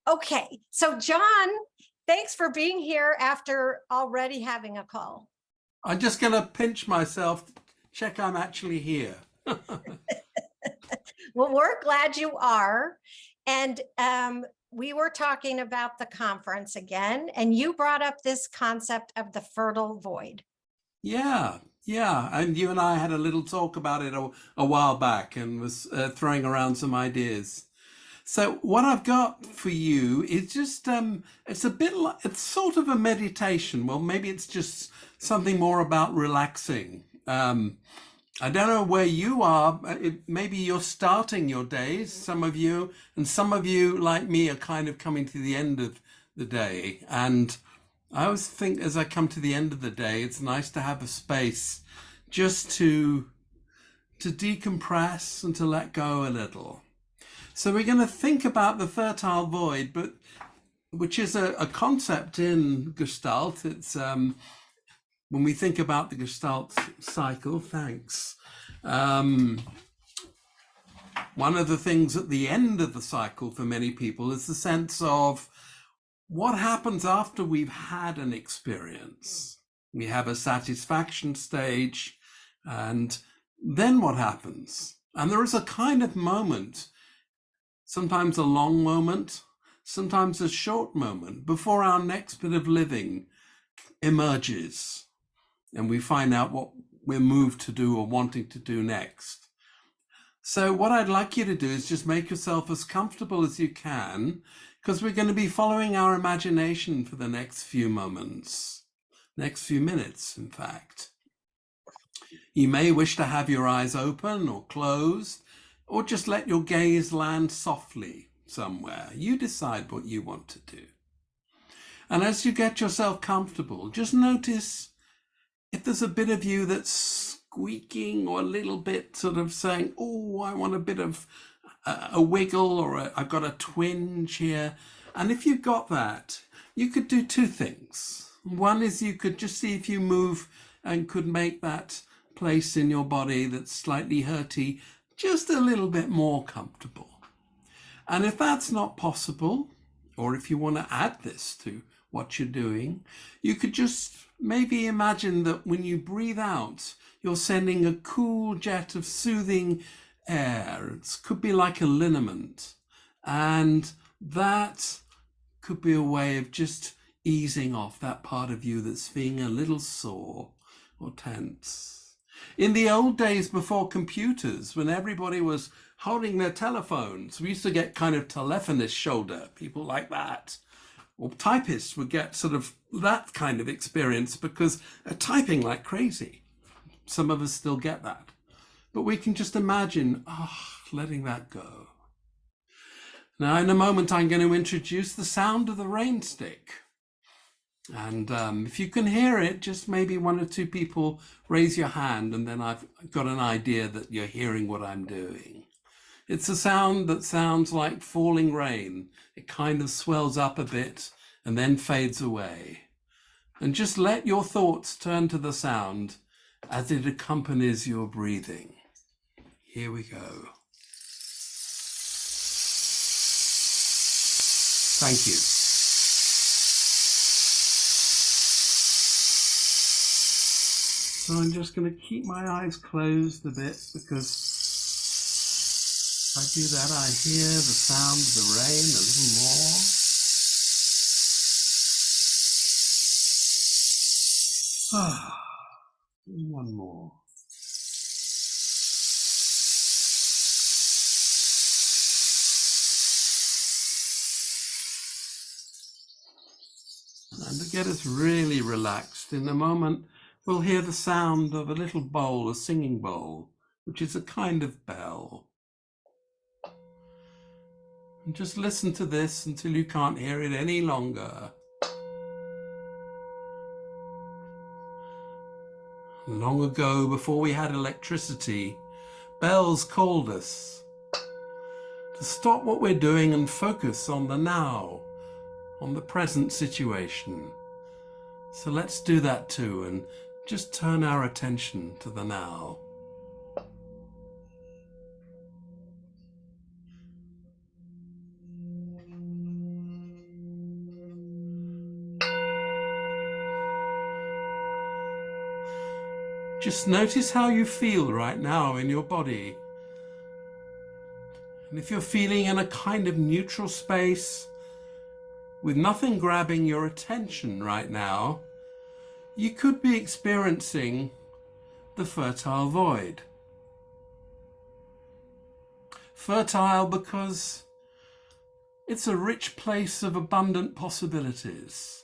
Okay, so John, thanks for being here after already having a call. I'm just going to pinch myself, check I'm actually here. Well, we're glad you are. And we were talking about the conference again, and you brought up this concept of the fertile void. Yeah, yeah. And you and I had a little talk about it a while back and was throwing around some ideas. So what I've got for you is just it's a bit like it's sort of a meditation. Well, maybe it's just something more about relaxing. I don't know where you are. Maybe you're starting your days, some of you, and some of you, like me, are kind of coming to the end of the day. And I always think as I come to the end of the day, it's nice to have a space just to decompress and to let go a little. So we're going to think about the fertile void, but which is a concept in Gestalt. It's when we think about the Gestalt cycle, one of the things at the end of the cycle for many people is the sense of what happens after we've had an experience. We have a satisfaction stage, and then what happens? And there is a kind of moment, sometimes a long moment, sometimes a short moment, before our next bit of living emerges and we find out what we're moved to do or wanting to do next. So what I'd like you to do is just make yourself as comfortable as you can, because we're going to be following our imagination for the next few moments, next few minutes, in fact. You may wish to have your eyes open or closed, or just let your gaze land softly somewhere. You decide what you want to do. And as you get yourself comfortable, just notice if there's a bit of you that's squeaking or a little bit sort of saying, oh, I want a bit of a wiggle, or I've got a twinge here. And if you've got that, you could do two things. One is you could just see if you move and could make that place in your body that's slightly hurty just a little bit more comfortable. And if that's not possible, or if you want to add this to what you're doing, you could just maybe imagine that when you breathe out, you're sending a cool jet of soothing air. It could be like a liniment. And that could be a way of just easing off that part of you that's feeling a little sore or tense. In the old days before computers, when everybody was holding their telephones, we used to get kind of telephonist shoulder, people like that. Or typists would get sort of that kind of experience because they're typing like crazy. Some of us still get that. But we can just imagine, letting that go. Now, in a moment, I'm going to introduce the sound of the rain stick. And if you can hear it, just maybe one or two people raise your hand, and then I've got an idea that you're hearing what I'm doing. It's a sound that sounds like falling rain. It kind of swells up a bit and then fades away. And just let your thoughts turn to the sound as it accompanies your breathing. Here we go. Thank you. So I'm just going to keep my eyes closed a bit, because if I do that, I hear the sound of the rain a little more. One more. And to get us really relaxed, in a moment, we'll hear the sound of a little bowl, a singing bowl, which is a kind of bell. And just listen to this until you can't hear it any longer. Long ago, before we had electricity, bells called us to stop what we're doing and focus on the now, on the present situation. So let's do that too, and just turn our attention to the now. Just notice how you feel right now in your body. And if you're feeling in a kind of neutral space with nothing grabbing your attention right now, you could be experiencing the fertile void. Fertile because it's a rich place of abundant possibilities.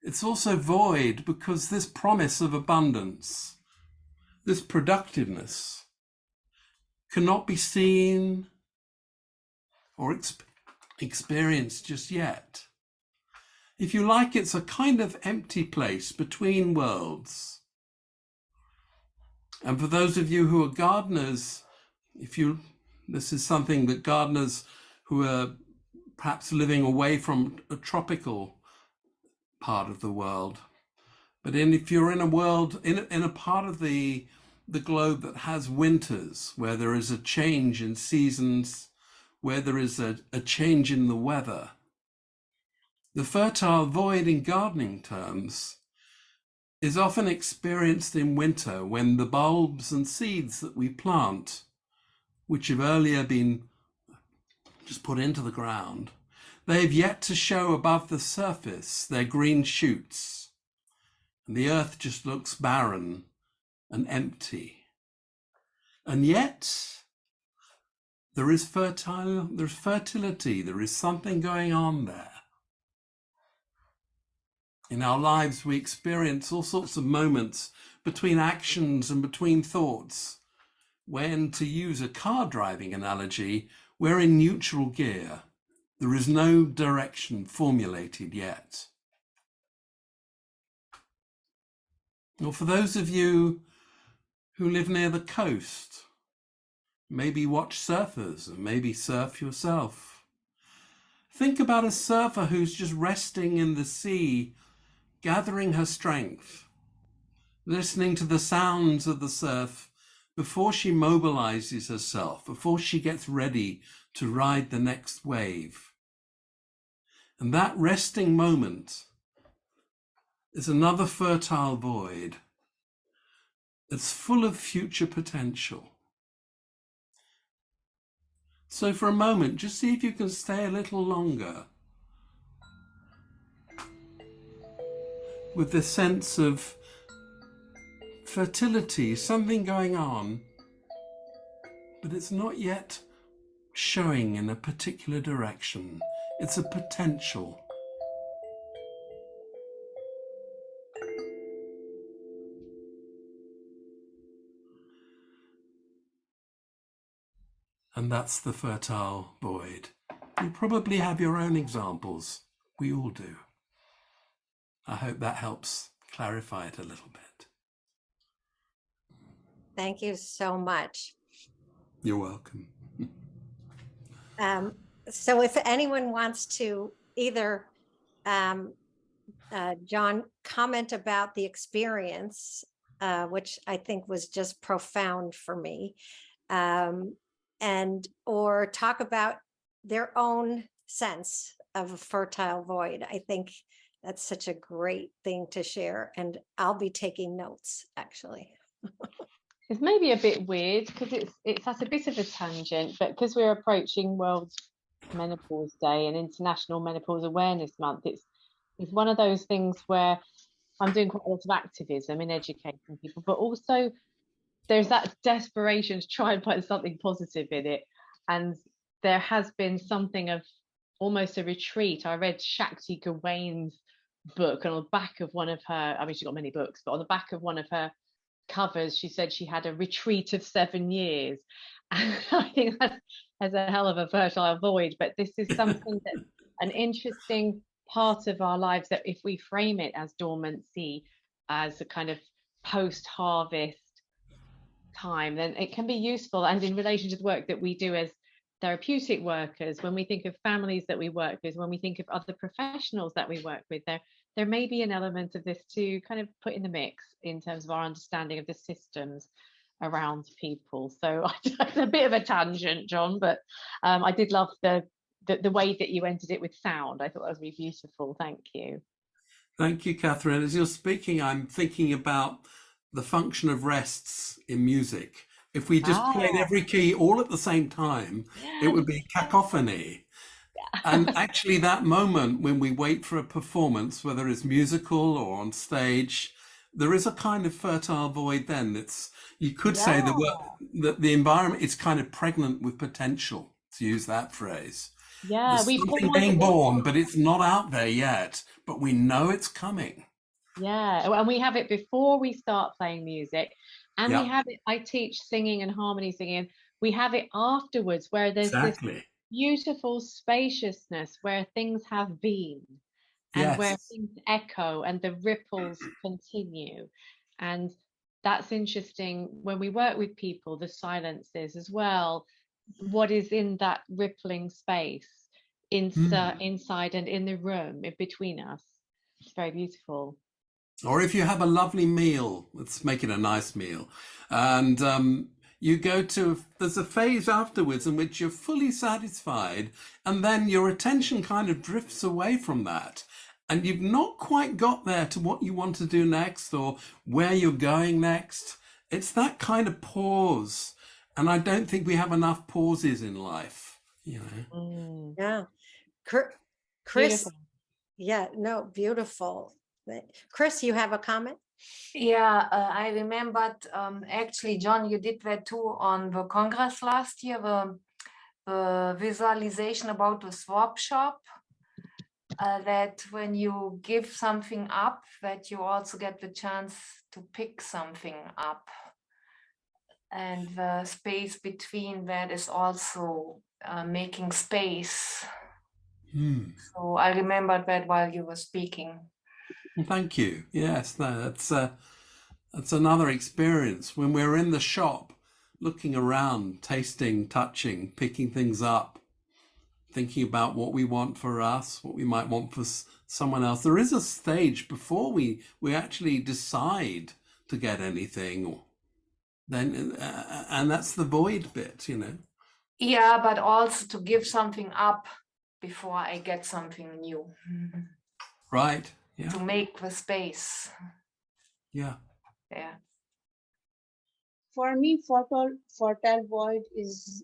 It's also void because this promise of abundance, this productiveness, cannot be seen or experienced just yet. If you like, it's a kind of empty place between worlds. And for those of you who are gardeners, this is something that gardeners who are perhaps living away from a tropical part of the world, but if you're in a world, in a part of the globe that has winters, where there is a change in seasons, where there is a change in the weather, the fertile void in gardening terms is often experienced in winter, when the bulbs and seeds that we plant, which have earlier been just put into the ground, they have yet to show above the surface their green shoots, and the earth just looks barren and empty. And yet there's fertility, there is something going on there. In our lives, we experience all sorts of moments between actions and between thoughts, when, to use a car driving analogy, we're in neutral gear. There is no direction formulated yet. Or for those of you who live near the coast, maybe watch surfers and maybe surf yourself. Think about a surfer who's just resting in the sea, gathering her strength, listening to the sounds of the surf before she mobilizes herself, before she gets ready to ride the next wave. And that resting moment is another fertile void. It's full of future potential. So for a moment, just see if you can stay a little longer with this sense of fertility, something going on, but it's not yet showing in a particular direction. It's a potential. And that's the fertile void. You probably have your own examples. We all do. I hope that helps clarify it a little bit. Thank you so much. You're welcome. So if anyone wants to either, John, comment about the experience, which I think was just profound for me, or talk about their own sense of a fertile void. I think that's such a great thing to share, and I'll be taking notes, actually. It's maybe a bit weird because it's at a bit of a tangent, but because we're approaching World Menopause Day and International Menopause Awareness Month, it's one of those things where I'm doing quite a lot of activism in educating people, but also there's that desperation to try and find something positive in it. And there has been something of almost a retreat. I read Shakti Gawain's book, and on the back of one of her, I mean, she's got many books, but on the back of one of her covers, she said she had a retreat of 7 years. And I think that's a hell of a fertile void, but this is something that an interesting part of our lives, that if we frame it as dormancy, as a kind of post-harvest time, then it can be useful. And in relation to the work that we do as therapeutic workers, when we think of families that we work with, when we think of other professionals that we work with, there may be an element of this to kind of put in the mix in terms of our understanding of the systems around people. So it's a bit of a tangent, John, but I did love the way that you entered it with sound. I thought that was really beautiful. Thank you. Thank you, Catherine. As you're speaking, I'm thinking about the function of rests in music. If we just played Ah, every key all at the same time, it would be cacophony. And actually, that moment when we wait for a performance, whether it's musical or on stage, there is a kind of fertile void then. It's, you could say yeah, that the environment is kind of pregnant with potential, to use that phrase. yeah. There's We something pause being at the born, but it's not out there yet, but we know it's coming. Yeah, and we have it before we start playing music, and we Yeah, have it. I teach singing and harmony singing. We have it afterwards, where there's this exactly. beautiful spaciousness where things have been, and where Yes. things echo and the ripples continue. And that's interesting when we work with people, the silences as well. What is in that rippling space Hmm. inside and in the room in between us? It's very beautiful. Or if you have a lovely meal, let's make it a nice meal, and you go to, there's a phase afterwards in which you're fully satisfied, and then your attention kind of drifts away from that. And you've not quite got there to what you want to do next or where you're going next. It's that kind of pause. And I don't think we have enough pauses in life, you know. Mm, Yeah. Chris, beautiful. yeah, no, beautiful. Chris, you have a comment? Yeah, I remembered actually, John, you did that too on the Congress last year, the visualization about the swap shop, that when you give something up, that you also get the chance to pick something up. And the space between that is also making space. Hmm. So I remembered that while you were speaking. Well, thank you. Yes, no, that's another experience when we're in the shop, looking around, tasting, touching, picking things up, thinking about what we want for us, what we might want for someone else. There is a stage before we actually decide to get anything, or then, and that's the void bit, you know. Yeah, but also to give something up before I get something new. Right. Yeah. To make the space. Yeah. Yeah. For me, fertile void is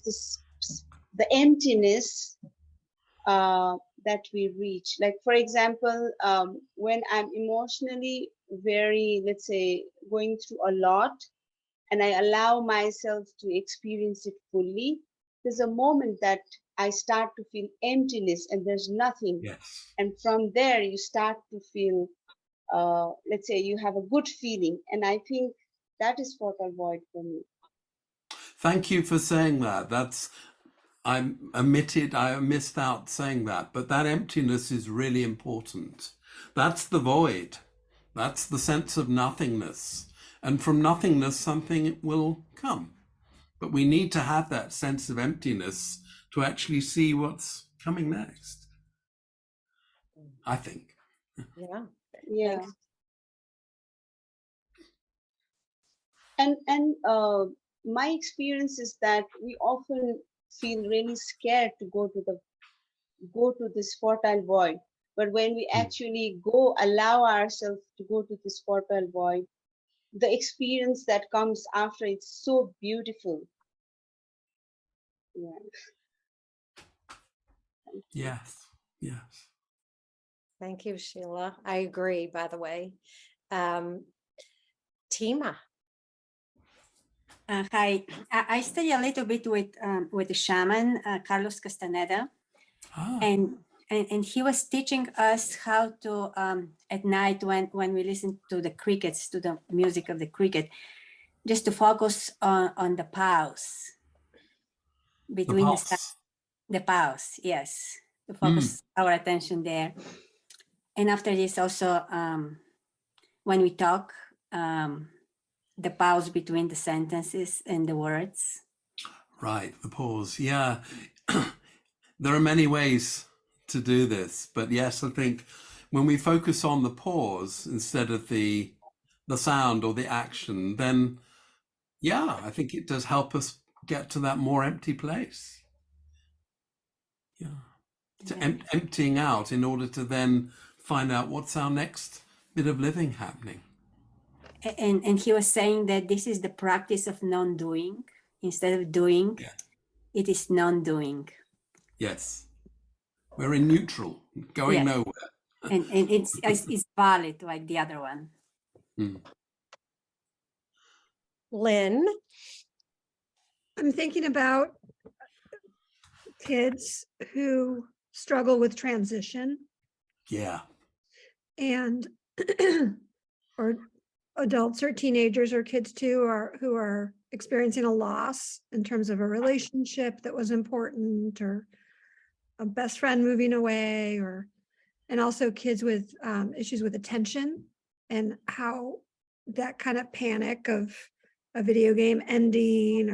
this the emptiness that we reach. Like, for example, when I'm emotionally very, let's say, going through a lot, and I allow myself to experience it fully, there's a moment that I start to feel emptiness and there's nothing. Yes. And from there, you start to feel, let's say, you have a good feeling. And I think that is fertile void for me. Thank you for saying that. I missed out saying that, but that emptiness is really important. That's the void. That's the sense of nothingness. And from nothingness, something will come. But we need to have that sense of emptiness to actually see what's coming next, I think. Yeah. Yeah. Thanks. And my experience is that we often feel really scared to go to this fertile void. But when we actually allow ourselves to go to this fertile void, the experience that comes after, it's so beautiful. Yeah. Yes. Yes. Thank you, Sheila. I agree, by the way. Tima. Hi, I study a little bit with the shaman, Carlos Castaneda, Ah. and he was teaching us how to, at night when we listen to the crickets, to the music of the cricket, just to focus on the pause between the pause, yes, to focus our attention there. And after this also, when we talk, the pause between the sentences and the words. Right, the pause. Yeah. There are many ways to do this, but yes, I think when we focus on the pause instead of the sound or the action, then yeah, I think it does help us get to that more empty place. Yeah. To emptying out in order to then find out what's our next bit of living happening. And he was saying that this is the practice of non-doing. Instead of doing, Yeah. it is non-doing. Yes. We're in neutral, going Yes. nowhere. And it's valid like the other one. Mm. Lynn, I'm thinking about kids who struggle with transition Yeah. and or adults or teenagers or kids too who are experiencing a loss in terms of a relationship that was important or a best friend moving away and also kids with issues with attention and how that kind of panic of a video game ending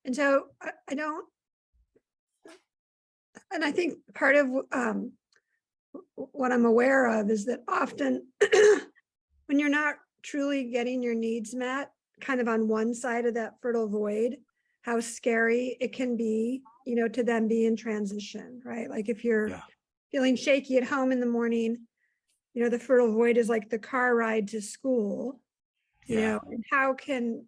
and so I don't, and I think part of what I'm aware of is that often when you're not truly getting your needs met, kind of on one side of that fertile void, how scary it can be, to then be in transition, right? Like if you're Yeah. feeling shaky at home in the morning, the fertile void is like the car ride to school, Yeah. and how can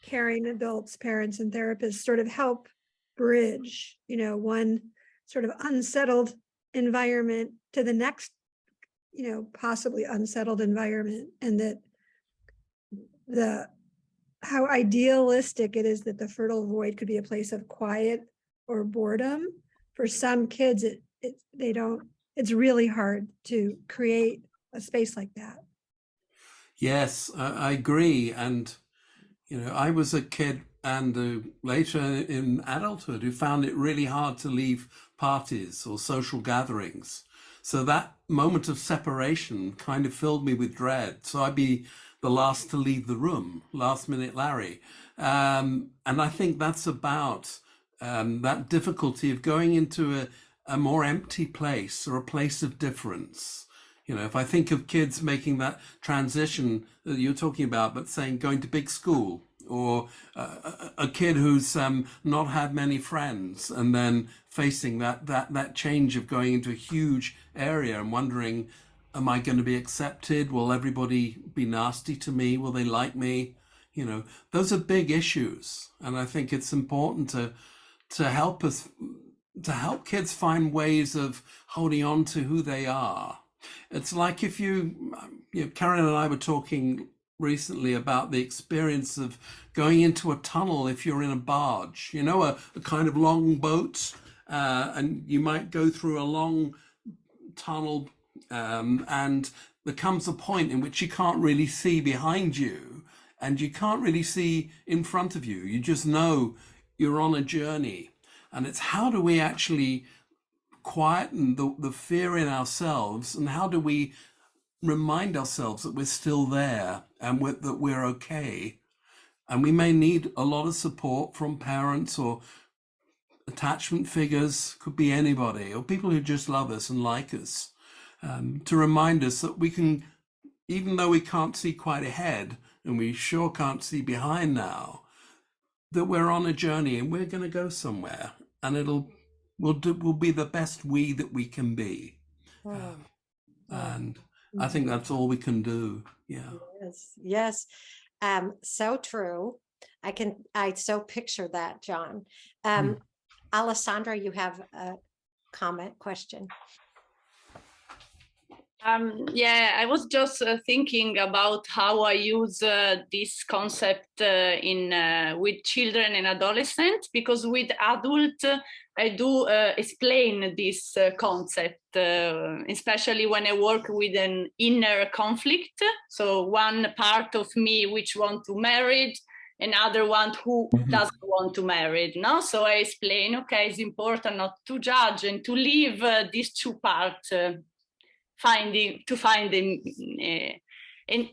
caring adults, parents, and therapists sort of help bridge, one sort of unsettled environment to the next, possibly unsettled environment, and that how idealistic it is that the fertile void could be a place of quiet or boredom. For some kids, it's really hard to create a space like that. Yes, I agree. And, I was a kid and later in adulthood who found it really hard to leave parties or social gatherings. So that moment of separation kind of filled me with dread. So I'd be the last to leave the room, last minute Larry. And I think that's about that difficulty of going into a more empty place or a place of difference. If I think of kids making that transition that you're talking about, but saying going to big school, or a kid who's not had many friends and then facing that change of going into a huge area and wondering, am I going to be accepted? Will everybody be nasty to me? Will they like me? Those are big issues. And I think it's important to help kids find ways of holding on to who they are. It's like if Karen and I were talking recently about the experience of going into a tunnel if you're in a barge, a kind of long boat, and you might go through a long tunnel, and there comes a point in which you can't really see behind you and you can't really see in front of you. You just know you're on a journey. And it's how do we actually quieten the fear in ourselves, and how do we remind ourselves that we're still there and that we're okay? And we may need a lot of support from parents or attachment figures, could be anybody, or people who just love us and like us, to remind us that we can, even though we can't see quite ahead and we sure can't see behind now, that we're on a journey and we're going to go somewhere, and we'll be the best we that we can be. And I think that's all we can do. Yeah. Yes. So true. I so picture that, John. Alessandra, you have a question. Yeah, I was just thinking about how I use this concept with children and adolescents, because with adults, I do explain this concept, especially when I work with an inner conflict. So one part of me which want to marry, another one who doesn't want to marry. No, so I explain, okay, it's important not to judge and to leave these two parts. Find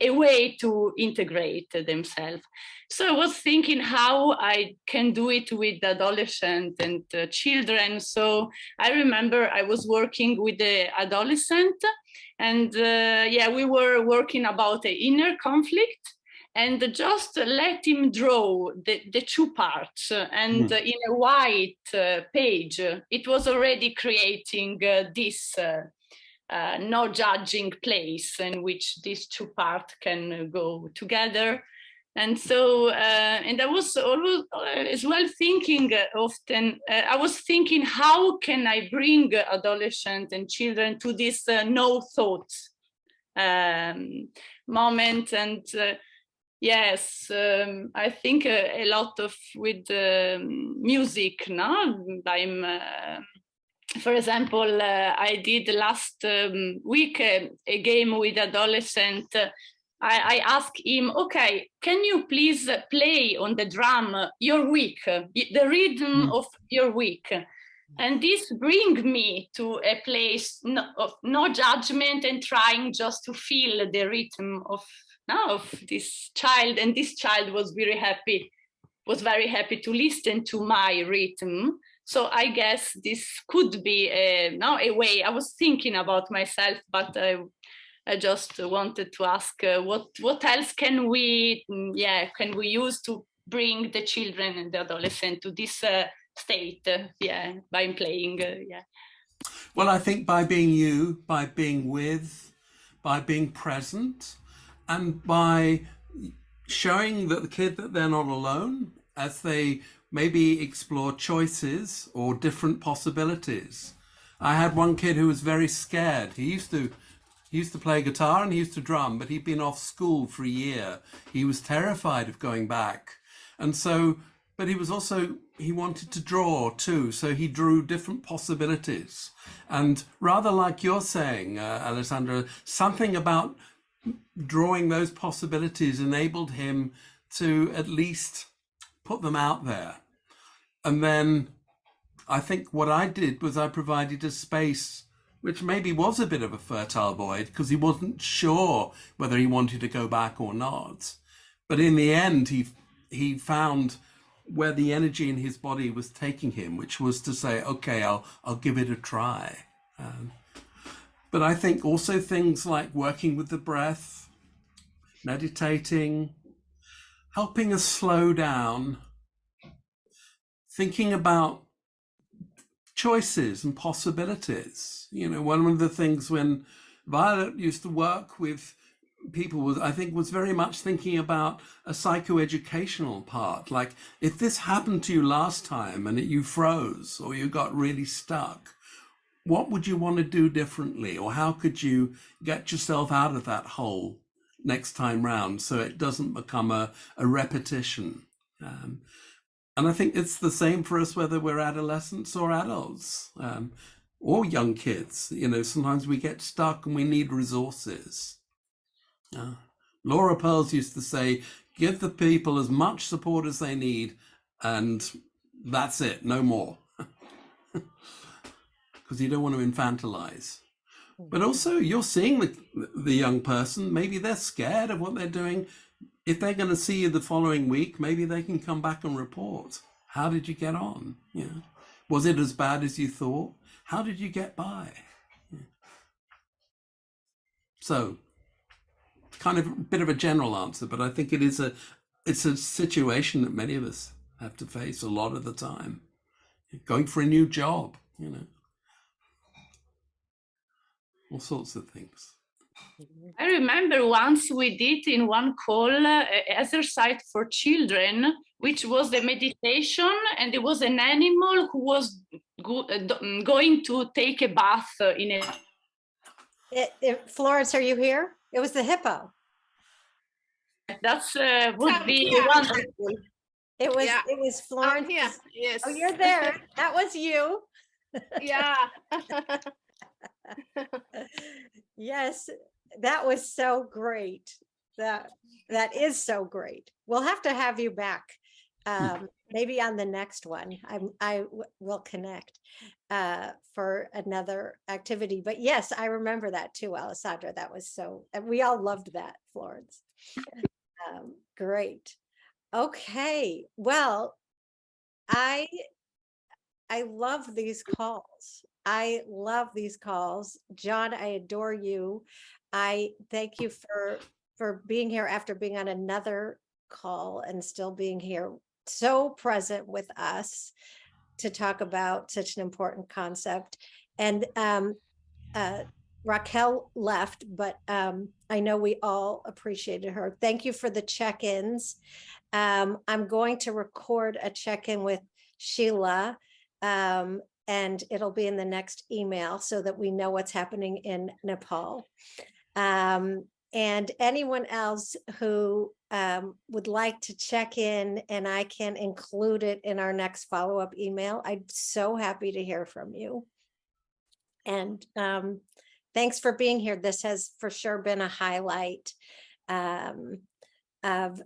a way to integrate themselves. So I was thinking how I can do it with adolescents and children. So I remember I was working with the adolescent, and we were working about the inner conflict, and just let him draw the two parts, and in a white page, it was already creating this no judging place in which these two parts can go together. And so, and I was always as well thinking often, I was thinking, how can I bring adolescents and children to this no thoughts moment? And yes, I think a lot of with music, no? For example, I did last week a game with adolescent. I asked him, okay, can you please play on the drum your week, the rhythm of your week? And this bring me to a place of no judgment and trying just to feel the rhythm of this child. And this child was very happy to listen to my rhythm. So I guess this could be a way. I was thinking about myself, but I just wanted to ask what else can we use to bring the children and the adolescent to this state? By playing. Well, I think by being you, by being with, by being present, and by showing that the kid that they're not alone as they maybe explore choices or different possibilities. I had one kid who was very scared. He used to play guitar and he used to drum, but he'd been off school for a year. He was terrified of going back. And so, but he wanted to draw too. So he drew different possibilities. And rather like you're saying, Alessandra, something about drawing those possibilities enabled him to at least put them out there. And then I think what I did was I provided a space which maybe was a bit of a fertile void because he wasn't sure whether he wanted to go back or not. But in the end, he found where the energy in his body was taking him, which was to say, okay, I'll give it a try. But I think also things like working with the breath, meditating, helping us slow down, thinking about choices and possibilities. You know, one of the things when Violet used to work with people was very much thinking about a psychoeducational part. Like, if this happened to you last time and you froze or you got really stuck, what would you want to do differently? Or how could you get yourself out of that hole next time round so it doesn't become a repetition? And I think it's the same for us, whether we're adolescents or adults, or young kids. You know, sometimes we get stuck and we need resources. Laura Pearls used to say, give the people as much support as they need, and that's it, no more. Because you don't want to infantilize. But also, you're seeing the young person, maybe they're scared of what they're doing. If they're going to see you the following week, maybe they can come back and report. How did you get on? You know, was it as bad as you thought? How did you get by? So, kind of a bit of a general answer, but I think it's a situation that many of us have to face a lot of the time. Going for a new job, you know, all sorts of things. I remember once we did in one call exercise for children, which was a meditation, and there was an animal who was going to take a bath in a. Florence, are you here? It was the hippo. That's would be Yeah. wonderful. It was. Yeah. It was Florence. Yeah, yes. Oh, you're there. That was you. Yeah. Yes, that was so great. That is so great. We'll have to have you back, maybe on the next one. I will connect for another activity. But yes, I remember that too, Alessandra. That was so. We all loved that, Florence. Great. Okay. Well, I love these calls. I love these calls. John, I adore you. I thank you for being here after being on another call and still being here, so present with us to talk about such an important concept. And Raquel left, but I know we all appreciated her. Thank you for the check-ins. I'm going to record a check-in with Sheila, and it'll be in the next email so that we know what's happening in Nepal. And anyone else who would like to check in, and I can include it in our next follow-up email, I'm so happy to hear from you. And thanks for being here. This has for sure been a highlight of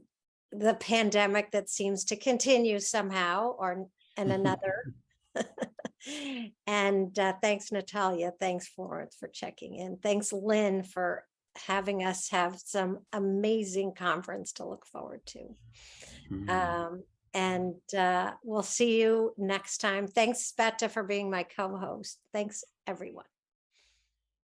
the pandemic that seems to continue somehow or and another. And thanks, Natalia. Thanks, Florence, for checking in. Thanks, Lynn, for having us have some amazing conference to look forward to. And we'll see you next time. Thanks, Sveta, for being my co-host. Thanks, everyone.